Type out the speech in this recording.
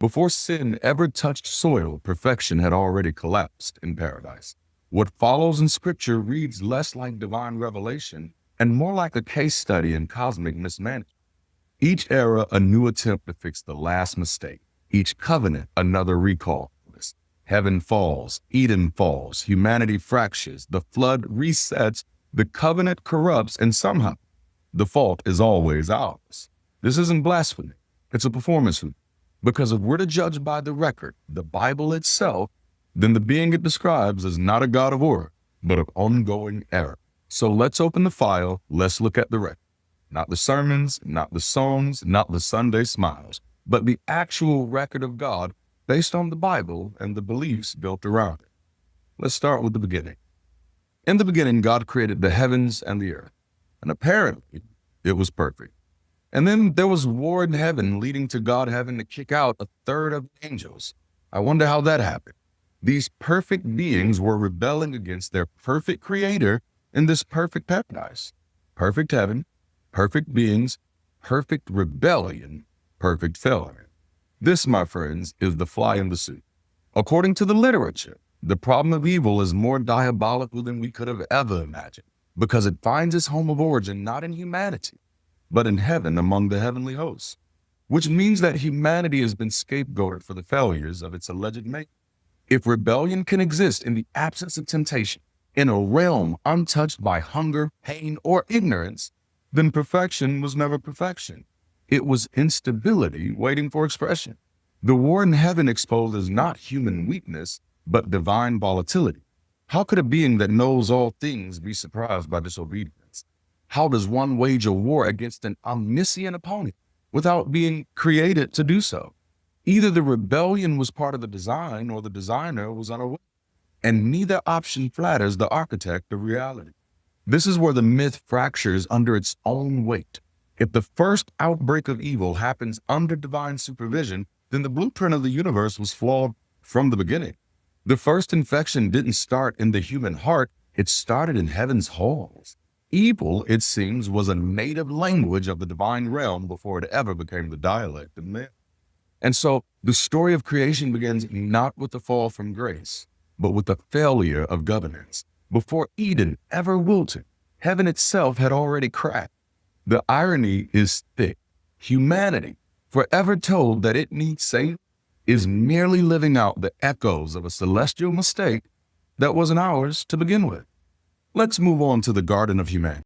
Before sin ever touched soil, perfection had already collapsed in paradise. What follows in Scripture reads less like divine revelation and more like a case study in cosmic mismanagement. Each era, a new attempt to fix the last mistake. Each covenant, another recall. Heaven falls, Eden falls, humanity fractures, the flood resets, the covenant corrupts, and somehow the fault is always ours. This isn't blasphemy. It's a performance. Because if we're to judge by the record, the Bible itself, then the being it describes is not a God of order, but of ongoing error. So let's open the file. Let's look at the record. Not the sermons, not the songs, not the Sunday smiles, but the actual record of God based on the Bible and the beliefs built around it. Let's start with the beginning. In the beginning, God created the heavens and the earth, and apparently it was perfect. And then there was war in heaven, leading to God having to kick out a third of the angels. I wonder how that happened. These perfect beings were rebelling against their perfect creator in this perfect paradise. Perfect heaven, perfect beings, perfect rebellion, perfect failure. This, my friends, is the fly in the suit. According to the literature, the problem of evil is more diabolical than we could have ever imagined, because it finds its home of origin not in humanity, but in heaven among the heavenly hosts, which means that humanity has been scapegoated for the failures of its alleged maker. If rebellion can exist in the absence of temptation, in a realm untouched by hunger, pain, or ignorance, then perfection was never perfection. It was instability waiting for expression. The war in heaven exposes not human weakness, but divine volatility. How could a being that knows all things be surprised by disobedience? How does one wage a war against an omniscient opponent without being created to do so? Either the rebellion was part of the design or the designer was unaware, and neither option flatters the architect of reality. This is where the myth fractures under its own weight. If the first outbreak of evil happens under divine supervision, then the blueprint of the universe was flawed from the beginning. The first infection didn't start in the human heart, it started in heaven's halls. Evil, it seems, was a native language of the divine realm before it ever became the dialect of men. And so the story of creation begins not with the fall from grace, but with the failure of governance. Before Eden ever wilted, heaven itself had already cracked. The irony is thick. Humanity, forever told that it needs saving, is merely living out the echoes of a celestial mistake that wasn't ours to begin with. Let's move on to the Garden of Humanity.